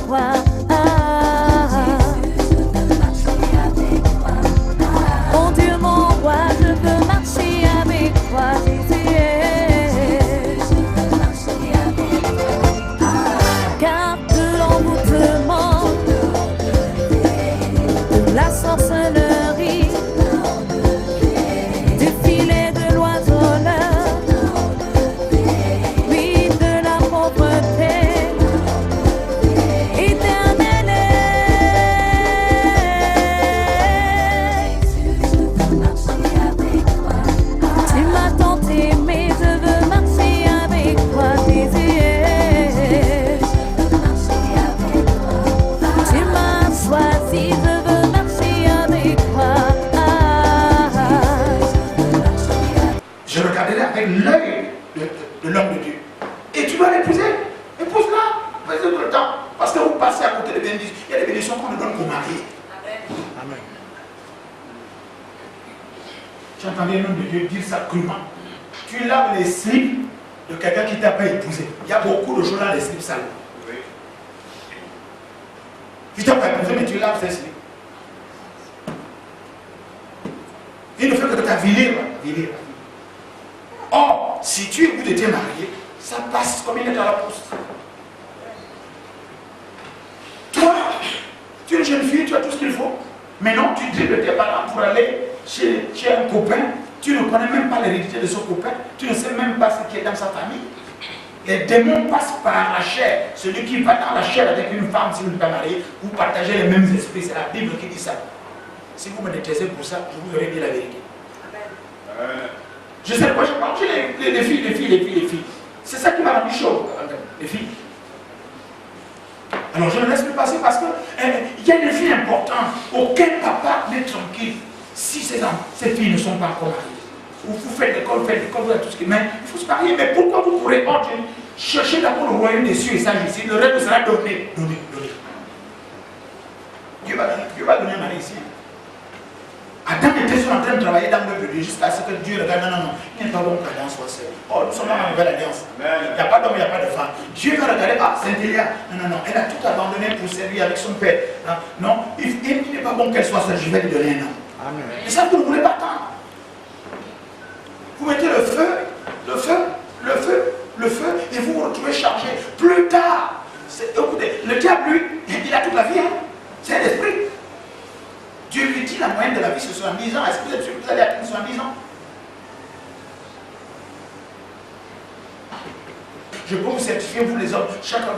toi. Mon Dieu, mon roi, je veux marcher avec toi, Jésus. Car de l'envoûtement, de la sorcellerie, du filet de l'oiseleur, oui, de la pauvreté. L'œil de l'homme de Dieu. Et tu dois l'épouser. Épouse-la. Fais-le tout le temps. Parce que vous passez à côté des bénédictions. Il y a des bénédictions qu'on ne donne qu'aux mariés. Amen. J'ai entendu un homme de Dieu dire ça crûment. Tu laves les slips de quelqu'un qui t'a pas épousé. Il y a beaucoup de choses dans les slips sales. Oui. Tu t'as pas épousé, mais tu laves ces slips. Il ne fait que ta vilir. Or, si tu es étais marié, ça passe comme une lettre à la poste. Toi, tu es une jeune fille, tu as tout ce qu'il faut. Mais non, tu dribbles tes parents pour aller chez un copain. Tu ne connais même pas l'hérédité de ce copain. Tu ne sais même pas ce qui est dans sa famille. Les démons passent par la chair. Celui qui va dans la chair avec une femme, si vous n'êtes pas marié, vous partagez les mêmes esprits. C'est la Bible qui dit ça. Si vous me détestez pour ça, je vous aurais dit la vérité. Amen. Je sais quoi, je parle les filles. C'est ça qui m'a rendu chaud, les filles. Alors je ne laisse plus passer parce que il y a des filles importantes. Aucun papa n'est tranquille si ces filles ne sont pas encore mariées. Vous faites l'école, vous faites tout ce qui est. Mais il faut se marier. Mais pourquoi vous pourrez chercher d'abord le royaume des cieux et ça ici? Le reste sera donné. Dieu va donner un mari ici. Adam était en train de travailler dans l'œuvre de Dieu jusqu'à ce que Dieu regarde. Non, il n'y a pas bon qu'Adam soit seul. Oh, nous sommes dans la nouvelle alliance. Il n'y a pas d'homme, il n'y a pas de femme. Dieu va regarder, Saint-Élia. Non, elle a tout abandonné pour servir avec son père. Non, il n'est pas bon qu'elle soit seule, je vais lui donner un homme. Amen. Et ça, vous ne voulez pas attendre. Vous mettez le feu, et vous vous retrouvez chargé. Plus tard, écoutez, le diable, lui, il a toute la vie. C'est l'esprit. Dieu lui dit la moyenne de la vie c'est 70 ans. Est-ce que vous êtes sûr que vous allez atteindre 70 ans? Je peux vous certifier, vous les hommes, chaque fois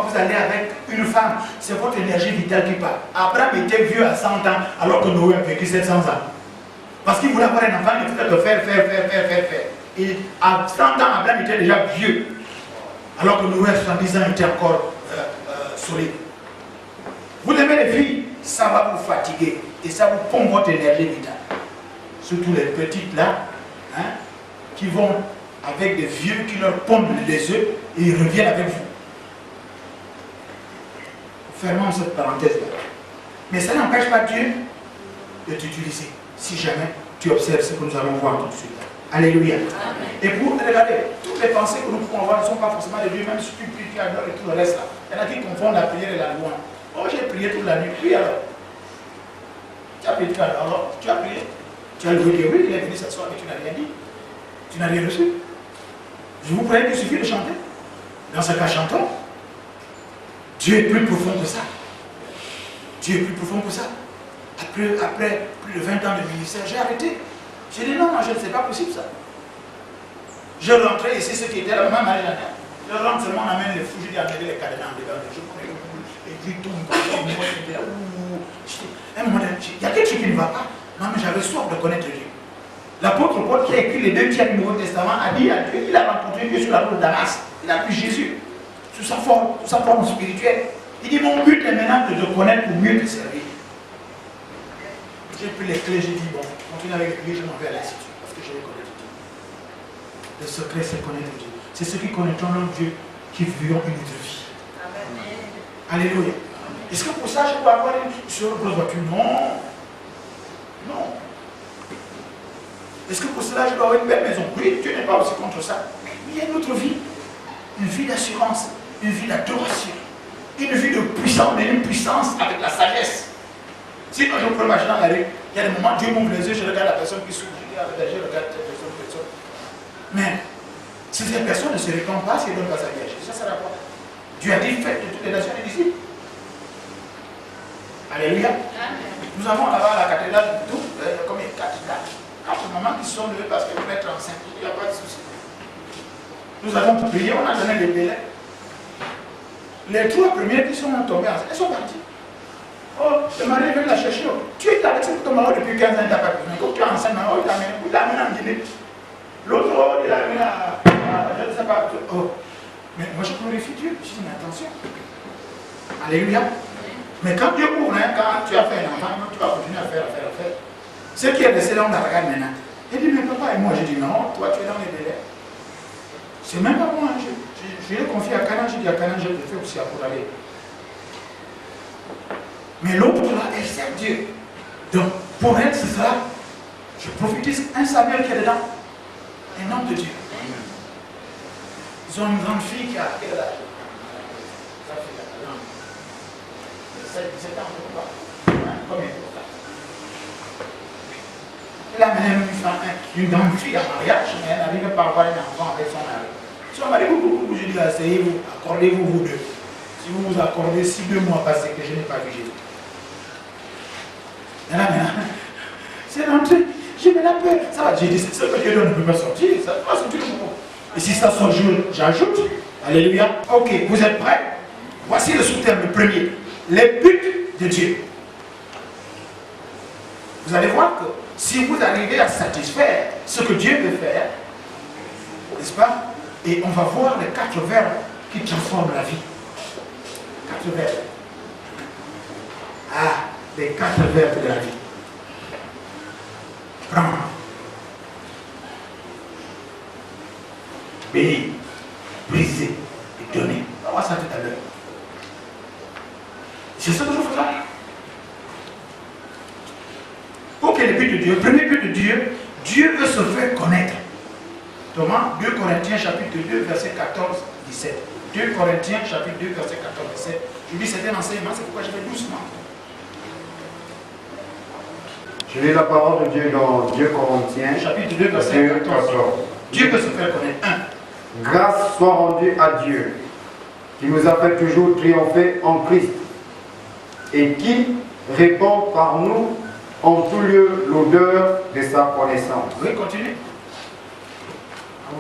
que vous allez avec une femme, c'est votre énergie vitale qui part. Abraham était vieux à 100 ans alors que Noé a vécu 700 ans. Parce qu'il voulait avoir un enfant, il faisait que faire. Et à 100 ans, Abraham était déjà vieux. Alors que Noé à 70 ans était encore solide. Vous aimez les filles, ça va vous fatiguer et ça vous pompe votre énergie vitale. Surtout les petites là, qui vont avec des vieux qui leur pompent les œufs et ils reviennent avec vous. Fermons cette parenthèse là. Mais ça n'empêche pas Dieu de t'utiliser si jamais tu observes ce que nous allons voir tout de suite. Alléluia. Amen. Et pour regarder, toutes les pensées que nous pouvons avoir ne sont pas forcément de Dieu, même si tu pries, tu adores et tout le reste là. Il y en a qui confondent la prière et la louange. Oh, j'ai prié toute la nuit. Puis alors, tu as prié tout à l'heure. Alors, tu as prié. Tu as loué Dieu. Oui, il est venu s'asseoir et tu n'as rien dit. Tu n'as rien reçu. Je vous prie qu'il suffit de chanter. Dans ce cas, chantons. Dieu est plus profond que ça. Dieu est plus profond que ça. Après plus de 20 ans de ministère, j'ai arrêté. J'ai dit non, je ne sais pas possible ça. Je rentrais ici, ce qui était la maman Marie-Lana. Je rentre seulement, on amène les fous, je dis amenez les cadenas en dedans. Je prends les boules, et puis tout, un moment donné, il y a quelque chose qui ne va pas. Non, mais j'avais soif de connaître Dieu. L'apôtre Paul qui a écrit les 2 tiers du Nouveau Testament a dit à Dieu, il a rencontré Dieu sur la route de Damas. Il a vu Jésus sous sa forme spirituelle. Il dit mon but est maintenant de te connaître pour mieux te servir. J'ai pris les clés, j'ai dit bon, continue avec lui, je m'en vais à l'institut parce que je vais connaître Dieu. Le secret c'est connaître Dieu. C'est ceux qui connaîtront leur Dieu qui vivront une autre vie. Amen. Alléluia. Est-ce que pour ça je peux avoir une grosse voiture? Non. Non. Est-ce que pour cela je dois avoir une belle maison? Oui, Dieu n'est pas aussi contre ça. Mais il y a une autre vie. Une vie d'assurance, une vie d'adoration, une vie de puissant, mais une puissance avec la sagesse. Si quand je prends marcher dans la rue, il y a des moments, Dieu m'ouvre les yeux, je regarde la personne qui souffre, je regarde cette personne. Mais si cette personne ne se répand pas, si elle ne donne pas sa vie à Jésus, ça sert à quoi? Dieu a dit, faites de toutes les nations des disciples. Alléluia. Nous avons là-bas à la cathédrale du tout, il y a combien? 4 mamans qui sont levées parce qu'elles vont être enceintes. Il n'y a pas de souci. Nous avons prié, on a donné des délais. Les 3 premiers qui sont tombés enceintes, elles sont parties. Oh, le mari vient la chercher. Tu es avec ton mari depuis 15 ans, tu n'as pas pu. Mais quand tu es enceinte, il t'a amené en Guinée. L'autre, il l'a amené à je ne sais pas. Oh. Mais moi je glorifie Dieu. Je dis, mais attention. Alléluia. Mais quand Dieu ouvre, quand tu as fait un enfant, tu vas continuer à faire. Ce qui est resté là, on la regarde maintenant. Il dit, mais papa et moi, je dis, non, toi tu es dans les délais. C'est même pas moi. Je l'ai confié à Canaan, j'ai dit à Canaan, je le fais aussi à pour aller. Mais l'autre là, elle sert Dieu. Donc, pour elle, ce sera, je prophétise un Samuel qui est dedans. Un homme de Dieu. Ils ont une grande fille qui a quel âge? Ça fait 17 ans, je crois. Combien? Elle a amené une grande fille à mariage, mais elle n'arrive pas à avoir un enfant avec son mari. Son mari, je dis, asseyez-vous, accordez-vous vous deux. Si vous vous accordez, si 2 mois passés que je n'ai pas vu Jésus. Et là, c'est rentré, j'ai mis la peur. Ça va, j'ai dit, c'est ce que Dieu donne, ne peut pas sortir, ça ne peut pas sortir le moment. Et si ça sort, j'ajoute. Alléluia. Ok, vous êtes prêts? Voici le sous-terme, le premier. Les buts de Dieu. Vous allez voir que si vous arrivez à satisfaire ce que Dieu veut faire, n'est-ce pas? Et on va voir les 4 verbes qui transforment la vie. 4 verbes. Ah, les 4 verbes de la vie. Prendre. Bénir. Briser. Et donner. On va voir ça tout à l'heure. C'est ce que je fais là. Ok, le but de Dieu. Le premier but de Dieu, Dieu veut se faire connaître. Thomas, 2 Corinthiens chapitre 2, verset 14-17. 2 Corinthiens chapitre 2, verset 14-17. Je dis c'est un enseignement, c'est pourquoi je vais doucement. Je lis la parole de Dieu dans 2 Corinthiens chapitre 2, verset 14. Dieu veut se faire connaître. 1. Grâce soit rendue à Dieu, qui nous a fait toujours triompher en Christ, et qui répand par nous en tout lieu l'odeur de sa connaissance. Oui, continue.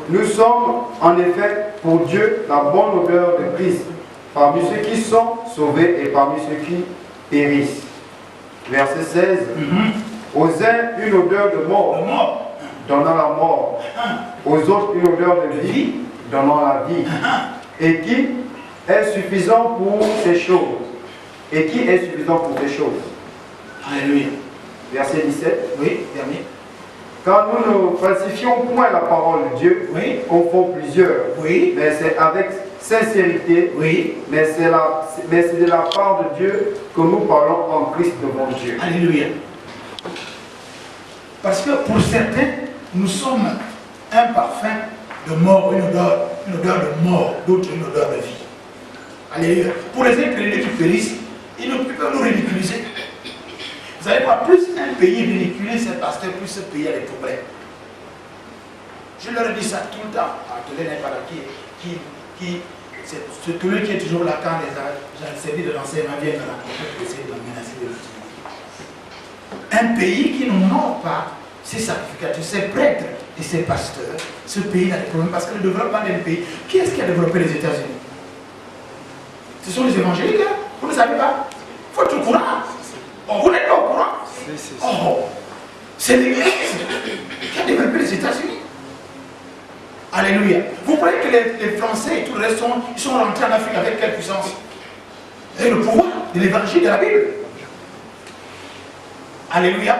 Nous sommes en effet pour Dieu la bonne odeur de Christ, parmi ceux qui sont sauvés et parmi ceux qui périssent. Verset 16. Aux uns une odeur de mort, donnant la mort. Aux autres une odeur de vie, donnant la vie. Et qui est suffisant pour ces choses. Et qui est suffisant pour ces choses. Alléluia. Verset 17. Oui, dernier. Car nous ne falsifions point la parole de Dieu, oui, qu'on font plusieurs, oui, mais c'est avec sincérité, oui, mais c'est de la part de Dieu que nous parlons en Christ devant Dieu. Alléluia. Parce que pour certains, nous sommes un parfum de mort, une odeur de mort, d'autres une odeur de vie. Alléluia. Pour les incrédules qui périssent, ils peuvent nous ridiculiser. Vous allez voir, plus un pays ridiculise ses pasteurs, plus ce pays a des problèmes. Je leur ai dit ça tout le temps. Tolé n'est pas là, c'est celui qui est toujours là quand les servi de l'enseignement vient de rencontrer pour essayer de la menacer de l'utiliser. Un pays qui n'honore pas ses sacrificateurs, ses prêtres et ses pasteurs, ce pays a des problèmes parce que le développement d'un pays, qui est-ce qui a développé les États-Unis? Ce sont les évangéliques, hein? Vous ne savez pas? Il faut être au courant. Oh, vous n'êtes pas au courant? Oh, c'est l'Église qui a développé les États-Unis. Alléluia. Vous croyez que les Français et tout le reste ils sont rentrés en Afrique avec quelle puissance? Et le pouvoir de l'évangile de la Bible. Alléluia.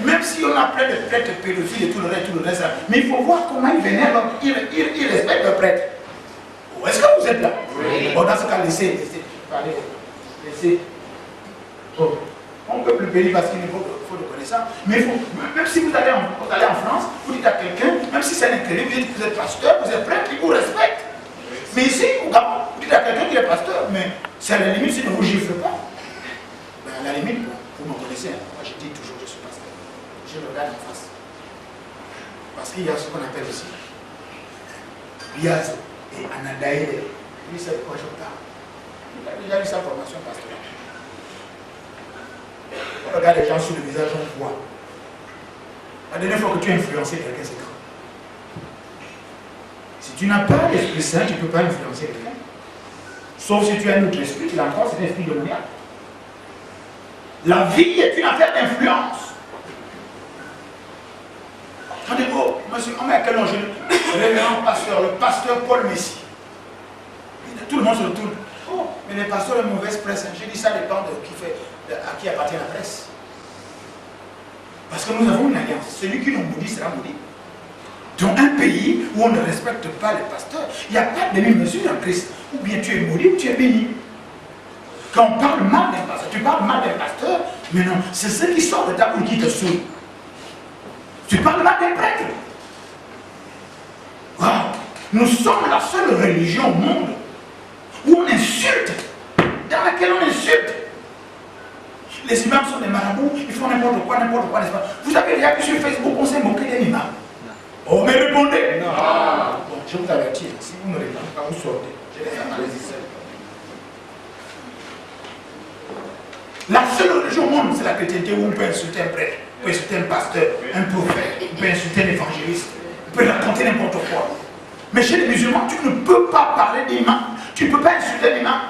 Même si on a plein de prêtres pédophiles et tout le reste, mais il faut voir comment ils vénèrent, ils respectent le prêtre. Est-ce que vous êtes là? Oui. Bon, dans ce cas, laissez parler. Laissez. Oh. On peut plus bénir parce qu'il faut de connaissance. Mais même si vous allez en France, vous dites à quelqu'un, même si c'est un incrédule, vous dites que vous êtes pasteur, vous êtes prêtre, il vous respecte. Mais ici, au Gabon, vous dites à quelqu'un qui est pasteur, mais C'est à la limite, si ne vous gifle pas. Ben à la limite, vous me connaissez, hein. Moi je dis toujours que je suis pasteur. Je le regarde en face. Parce qu'il y a ce qu'on appelle aussi Riaz et Anandaïde. Lui, c'est de quoi je parle. Il a déjà eu sa formation pastorale. On regarde les gens sur le visage, on voit. La dernière fois que tu as influencé quelqu'un, c'est quand? Si tu n'as pas l'Esprit Saint, tu ne peux pas influencer quelqu'un. Sauf si tu as un autre esprit, tu l'as encore, c'est l'esprit démoniaque. La vie est une affaire d'influence. On dit, oh, monsieur, on met à quel nom je le révérend pasteur, le pasteur Paul Messi. Tout le monde se retourne. Oh, mais les pasteurs ont une mauvaise presse. J'ai dit ça dépend à qui appartient la presse. Parce que nous avons une alliance. Celui qui nous maudit sera maudit. Dans un pays où on ne respecte pas les pasteurs, il n'y a pas de demi-mesure en Christ. Ou bien tu es maudit ou tu es béni. Quand on parle mal d'un pasteur, tu parles mal d'un pasteur, mais non, c'est ce qui sort de ta bouche qui te saoule. Tu parles mal d'un prêtre. Wow. Nous sommes la seule religion au monde où on insulte, dans laquelle on insulte. Les imams sont des marabouts, ils font n'importe quoi, n'est-ce pas? Vous avez déjà vu sur Facebook, on s'est moqué des imams. Oh, mais répondez! Non. Bon, je vous avertis, si vous ne répondez pas, vous sortez. Je vais faire allez-y seul. La seule religion au monde, c'est la chrétienté où on peut insulter un prêtre, on peut insulter un pasteur, un prophète, on peut insulter un évangéliste, on peut raconter n'importe quoi. Mais chez les musulmans, tu ne peux pas parler d'imam, tu ne peux pas insulter l'imam.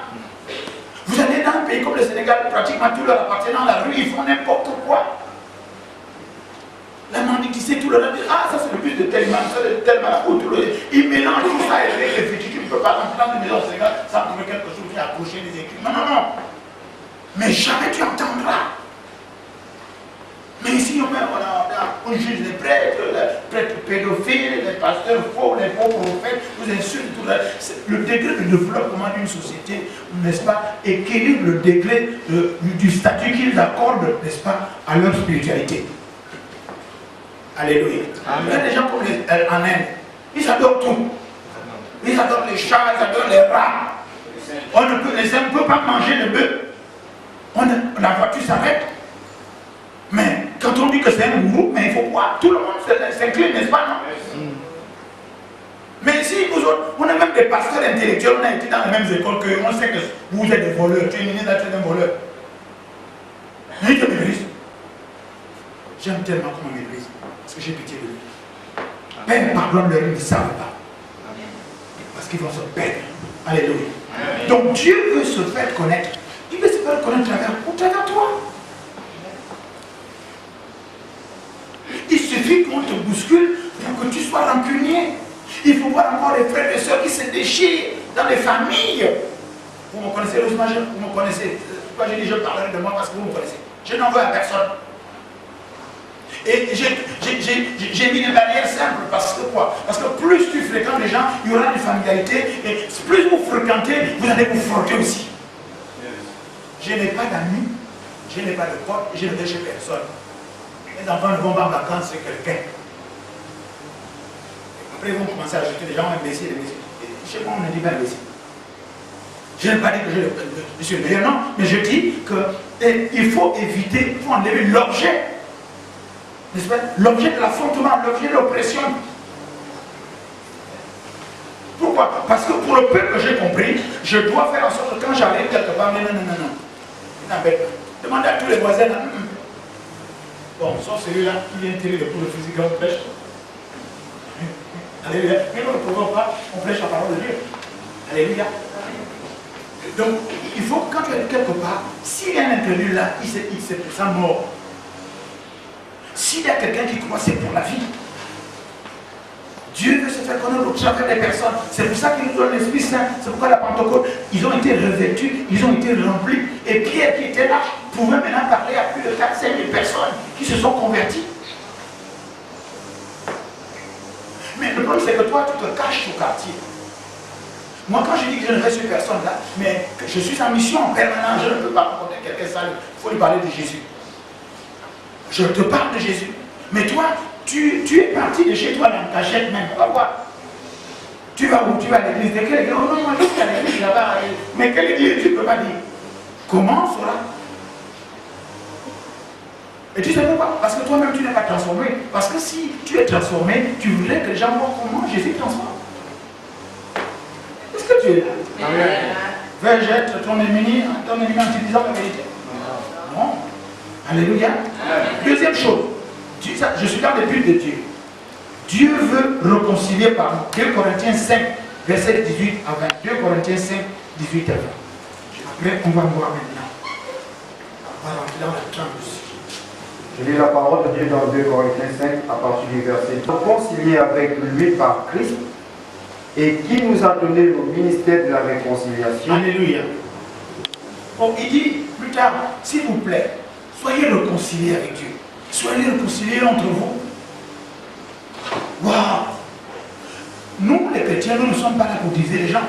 Vous allez dans un pays comme le Sénégal, pratiquement tout leur appartenant à la rue, ils font n'importe quoi. La mendicité, tout le monde dit, ah ça c'est le but de tel imam, ça de tel marabout, ils mélangent tout ça et les réfléchis, tu ne peux pas rentrer dans une maison au Sénégal sans trouver quelque chose qui accrocher les écrits. Non, non, non. Mais jamais tu entendras. Mais ici, on juge les prêtres pédophiles, les pasteurs faux, les faux prophètes, vous insultez tout ça. Le degré de développement d'une société, n'est-ce pas, équilibre le degré du statut qu'ils accordent, n'est-ce pas, à leur spiritualité. Alléluia. Il y a des gens comme en Inde, ils adorent tout. Ils adorent les chats, ils adorent les rats. Les hommes ne peuvent pas manger de bœuf. La voiture s'arrête. Mais quand on dit que c'est un gourou, mais il faut voir, tout le monde s'incline, n'est-ce pas, non? Mais ici, on a même des pasteurs intellectuels, on a été dans les mêmes écoles que on sait que vous êtes des voleurs, tu es ministre d'être un voleur. Mais il te méprise. J'aime tellement qu'on me méprise, parce que j'ai pitié de lui. Père, pardonne-leur, ils ne savent pas. Parce qu'ils vont se perdre. Alléluia. Donc Dieu veut se faire connaître. Il veut se faire connaître au travers toi. Il suffit qu'on te bouscule pour que tu sois rancunier. Il faut voir encore les frères et sœurs qui se déchirent dans les familles. Vous me connaissez, Rosemary, vous me connaissez. Pourquoi j'ai dit je parlerai de moi parce que vous me connaissez. Je n'en veux à personne. Et j'ai mis des barrières simples parce que quoi? Parce que plus tu fréquentes les gens, il y aura une familiarité. Et plus vous fréquentez, vous allez vous frotter aussi. Je n'ai pas d'amis, je n'ai pas de potes, je ne vais chez personne. Les enfants ne vont pas en vacances chez quelqu'un. Après, ils vont commencer à ajouter des gens imbéciles. Chez moi, on ne dit pas imbécile. Je n'ai pas dit que je suis le meilleur, non, mais je dis qu'il faut éviter, il faut enlever l'objet. N'est-ce pas? L'objet de l'affrontement, l'objet de l'oppression. Pourquoi? Parce que pour le peu que j'ai compris, je dois faire en sorte que quand j'arrive quelque part, mais non. Demandez à tous les voisins. Bon, sauf celui-là qui vient tirer le coup de fusil quand on prêche. Alléluia. Mais nous ne pouvons pas, on prêche la parole de Dieu. Alléluia. Donc, il faut que quand tu es quelque part, s'il y a un inconnu là, il se sent mort. S'il y a quelqu'un qui croit, c'est pour la vie. Dieu veut se faire connaître au travers des personnes. C'est pour ça qu'il nous donne l'Esprit Saint. C'est pourquoi la Pentecôte, ils ont été revêtus, ils ont été remplis. Et Pierre qui était là pouvait maintenant parler à plus de 4-5 000 personnes qui se sont converties. Mais le problème, c'est que toi, tu te caches au quartier. Moi, quand je dis que je ne vais sur personne là, mais que je suis en mission en permanence, je ne peux pas rencontrer quelqu'un sale. Il faut lui parler de Jésus. Je te parle de Jésus. Mais toi, tu es parti de chez toi dans ta cachette même. On va voir. Tu vas où? Tu vas à l'église. De quelle église? Oh non, moi je suis à l'église là-bas. Mais quelle église? Tu ne peux pas dire. Comment on saura? Et tu sais pourquoi? Parce que toi-même tu n'es pas transformé. Parce que si tu es transformé, tu voudrais que les gens voient comment Jésus transforme. Est-ce que tu es là? Amen. Vais-je être ton ennemi en utilisant la vérité? Non. Alléluia. Amen. Deuxième chose, je suis dans le but de Dieu. Dieu veut réconcilier par nous. 2 Corinthiens 5, verset 18 à 20. 2 Corinthiens 5, 18 à 20. Après, on va voir maintenant. On va rentrer dans la trame aussi. Je lis la parole de Dieu dans 2 Corinthiens 5 à partir du verset 2. Réconcilier avec lui par Christ et qui nous a donné le ministère de la réconciliation. Alléluia. Bon, il dit plus tard, s'il vous plaît, soyez réconciliés avec Dieu. Soyez réconciliés entre vous. Waouh! Nous, les chrétiens, nous ne sommes pas là pour diviser les gens.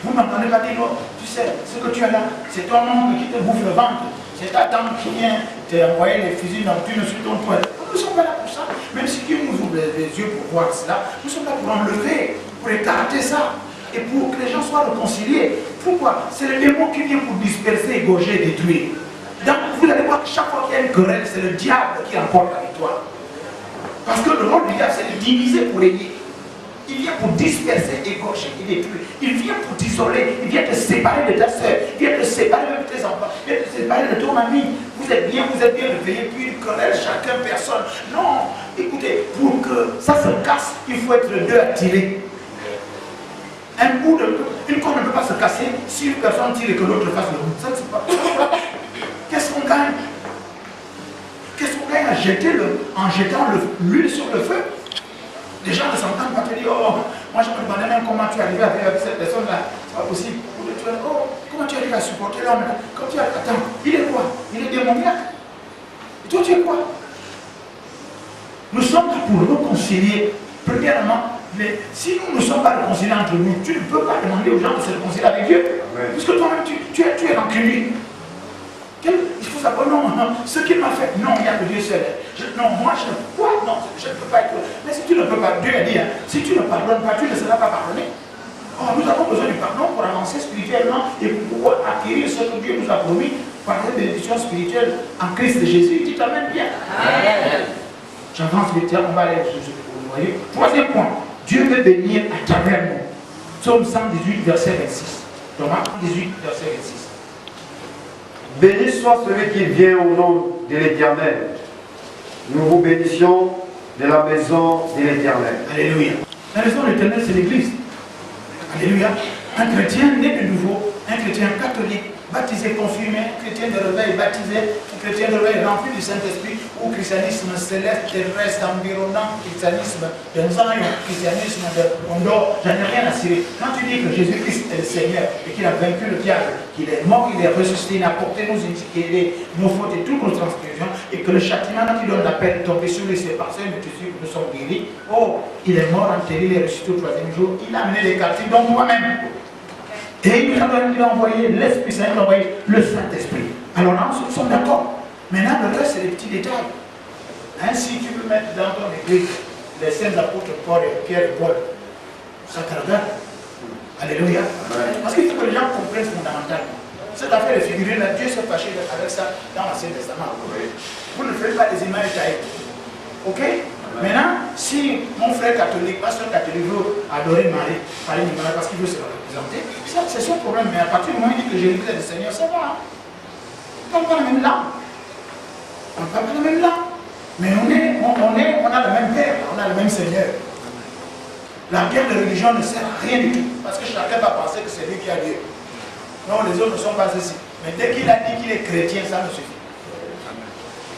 Vous m'entendez pas dire, oh, tu sais, ce que tu as là, c'est ton oncle qui te bouffe le ventre. C'est ta tante qui vient t'envoyer les fusils nocturnes sur ton toit. Nous ne sommes pas là pour ça. Même si Dieu nous ouvre les yeux pour voir cela, nous sommes là pour enlever, pour écarter ça. Et pour que les gens soient réconciliés. Pourquoi? C'est le démon qui vient pour disperser, égorger, détruire. Donc vous allez voir que chaque fois qu'il y a une querelle, c'est le diable qui remporte la victoire. Parce que le rôle du diable, c'est de diviser pour régner. Il vient pour disperser, égorger et détruire. Il vient pour t'isoler. Il vient te séparer de ta soeur. Il vient te séparer même de tes enfants. Il vient te séparer de ton ami. Vous êtes bien réveillés, puis une querelle, chacun, personne. Non, écoutez, pour que ça se casse, il faut être deux à tirer. Une corde ne peut pas se casser si une personne tire et que l'autre fasse le bout. Ça ne se passe pas. Qu'est-ce qu'on gagne? Qu'est-ce qu'on gagne en jetant l'huile sur le feu? Les gens ne s'entendent pas te dire, oh, moi je me demandais même comment tu es arrivé avec cette personne-là. C'est pas possible. Oh, comment tu arrives à supporter l'homme-là? Attends, il est quoi? Il est démoniaque. Et toi tu es quoi? Nous sommes là pour réconcilier. Premièrement, mais si nous ne sommes pas réconciliés entre nous, tu ne peux pas demander aux gens de se réconcilier avec Dieu. Amen. Puisque toi-même tu es rancunier. Il faut savoir, non, ce qu'il m'a fait, non, il n'y a que Dieu seul. Non, moi je ne peux pas, non, je ne peux pas être. Mais si tu ne peux pas, Dieu a dit, hein, si tu ne pardonnes pas, tu ne seras pas pardonné. Or, nous avons besoin du pardon pour avancer spirituellement et pour pouvoir acquérir ce que Dieu nous a promis par les bénédictions spirituelles en Christ Jésus. Dis t'amènes bien. Amen. J'avance vite, on va aller sur ce que vous voyez. Troisième point, Dieu veut bénir à travers nous. Psaume 118, verset 26. Thomas 18, verset 26. Béni soit celui qui vient au nom de l'Éternel. Nous vous bénissions de la maison de l'Éternel. Alléluia. La maison de l'Éternel, c'est l'Église. Alléluia. Un chrétien né de nouveau, un chrétien catholique, baptisé, confirmé, un chrétien de réveil baptisé, un chrétien de réveil rempli du Saint-Esprit, ou christianisme céleste, terrestre, environnant, christianisme de Zion, christianisme de Ondor, j'en ai rien à cirer. Quand tu dis que Jésus-Christ est le Seigneur et qu'il a vaincu le diable, qu'il est mort, qu'il est ressuscité, il a porté nos iniquités, nos fautes et toutes nos transgressions, et que le châtiment qui donne la peine est tombé sur lui, c'est parce que nous sommes guéris. Oh, il est mort, enterré, il est ressuscité au troisième jour, il a amené les captifs, donc moi-même. Et il nous a envoyé l'Esprit Saint, il a envoyé le Saint-Esprit. Alors là, nous sommes d'accord. Maintenant, le reste, c'est des petits détails. Hein, si tu veux mettre dans ton église les saints apôtres Paul et Pierre et Paul, ça te regarde. Alléluia. Parce qu'il faut que les gens comprennent fondamentalement. Cette affaire de figurer là, Dieu s'est fâché avec ça dans l'Ancien Testament. Vous ne faites pas des images taillées. Ok? Maintenant, si mon frère catholique, ma soeur catholique veut adorer Marie, parler de Marie parce qu'il veut se représenter, ça c'est son problème. Mais à partir du moment où il dit que Jésus est le Seigneur, ça va. On ne parle pas la même langue. On ne parle pas la même langue. Mais on a le même Père, on a le même Seigneur. La guerre de religion ne sert à rien du tout. Parce que chacun va penser que c'est lui qui a Dieu. Non, les autres ne sont pas ceci. Mais dès qu'il a dit qu'il est chrétien, ça ne suffit.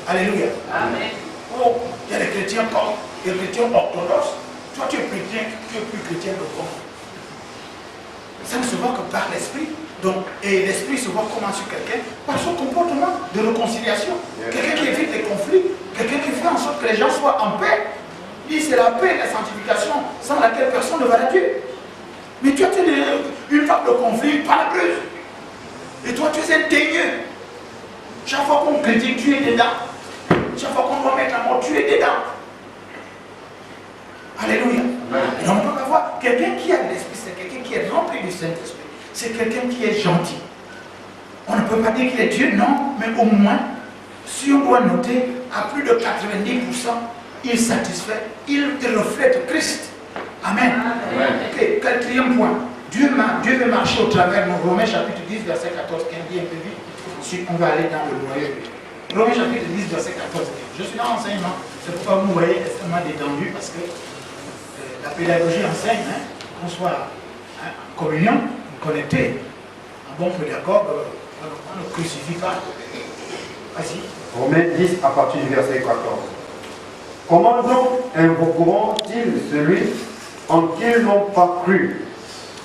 Alléluia. Amen. Oh, il y a des chrétiens comme des chrétiens orthodoxes. Toi, tu es chrétien, tu es plus chrétien que moi. Ça ne se voit que par l'esprit. Donc, et l'esprit se voit comment sur quelqu'un par son comportement de réconciliation. Quelqu'un qui évite les conflits, quelqu'un qui fait en sorte que les gens soient en paix. Il dit c'est la paix et la sanctification sans laquelle personne ne va à Dieu. Mais tu as une femme de conflit, pas plus. Et toi, tu es un teigneux. Chaque fois qu'on critique, tu es dedans. Chaque fois qu'on doit mettre la mort, tu es dedans. Alléluia. Et on ne peut pas voir. quelqu'un qui a de l'Esprit, c'est quelqu'un qui est rempli du Saint-Esprit. C'est quelqu'un qui est gentil. On ne peut pas dire qu'il est Dieu, non, mais au moins, si on doit noter, à plus de 90%, il satisfait, il reflète Christ. Amen. Okay. Quatrième point, Dieu veut marcher au travers de Romains chapitre 10, verset 14, 15, dit un peu vite. On va aller dans le noyau. Romains chapitre 10, verset 14, 15. Je suis dans l'enseignement, c'est pourquoi vous me voyez extrêmement détendu, parce que la pédagogie enseigne, qu'on soit en communion, connecté, en bon peu d'accord, on ne crucifie pas. Vas-y. Romains 10 à partir du verset 14. Comment donc invoqueront-ils celui en qui ils n'ont pas cru?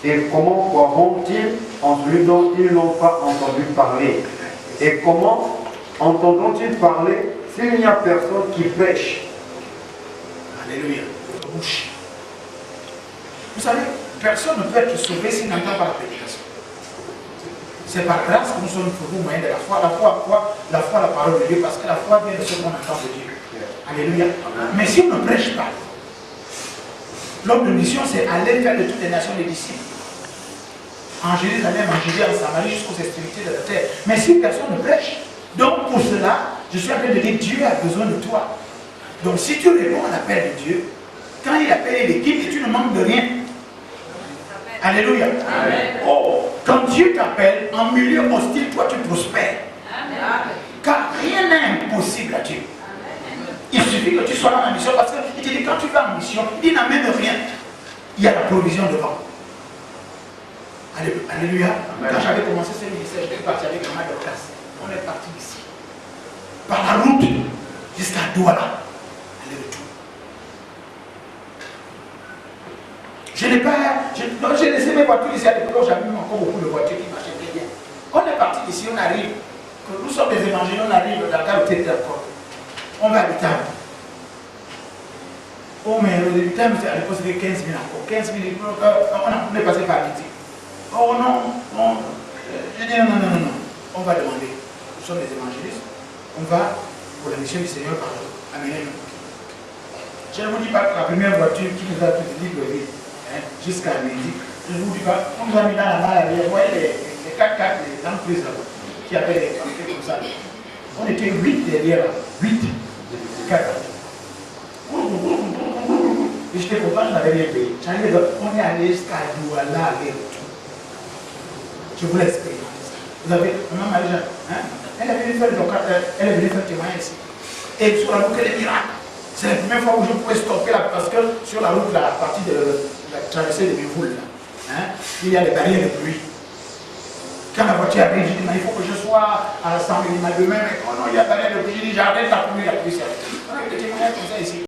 Et comment croiront-ils en celui dont ils n'ont pas entendu parler? Et comment entendront-ils parler s'il n'y a personne qui prêche? Alléluia. Bouche. Vous savez, personne ne peut être sauvé s'il n'entend pas la prédication. C'est par grâce que nous sommes sauvés au moyen de la foi. La foi, quoi? La foi, la parole de Dieu, parce que la foi vient de ce qu'on entend de Dieu. Alléluia. Mais si on ne prêche pas, l'homme de mission, c'est aller faire de toutes les nations des disciples. En Jérusalem, en Judée, en Samarie, jusqu'aux extrémités de la terre. Mais si personne ne prêche, donc pour cela, je suis en train de dire, Dieu a besoin de toi. Donc si tu réponds à l'appel de Dieu, quand il appelle l'équipe, et tu ne manques de rien. Alléluia. Amen. Oh, quand Dieu t'appelle, en milieu hostile, toi tu prospères. Amen. Car rien n'est impossible à Dieu. Il suffit que tu sois dans la mission, parce qu'il te dit, quand tu vas en mission, il n'amène rien. Il y a la provision devant. Alléluia. Amen. Quand j'avais commencé ce ministère, j'étais parti avec un mal de classe. On est parti d'ici. Par la route, jusqu'à Douala. Aller-retour. J'ai laissé mes voitures ici à l'époque, j'avais encore beaucoup de voitures qui marchaient très bien. On est parti d'ici, on arrive. Nous sommes des évangélistes, on arrive dans la où tu étais encore. On va à l'État. Oh, mais l'État, à l'époque, c'était 15 000 encore. 15 000, on est passé par midi. Oh non, je dis non. On va demander. Nous sommes des évangélistes. On va pour la mission du Seigneur par amener-nous. Je ne vous dis pas que la première voiture qui nous a tout dit de vivre jusqu'à midi. Je ne vous dis pas, on nous a mis dans la malle, vous voyez les 4x4 des entreprises là, qui avaient des quantités comme ça. On était 8 derrière là. 8. 4. Et j'étais content, je n'avais rien payé. On est allé jusqu'à Douala, aller-retour. Je vous laisse payer. Vous avez, maman Marie-Jeanne, elle est venue faire témoigner ici. Et sur la route, elle est miracle. C'est la première fois où je pouvais stopper là, parce que sur la route, la partie de la traversée de Bévoul, il y a des barrières de pluie. Quand la voiture arrive, je dis, il faut que je sois à 100 mm demain, mais oh non, il y a barrière de pluie. Je dis, j'arrête la pluie, c'est. On a des témoignages comme ça ici.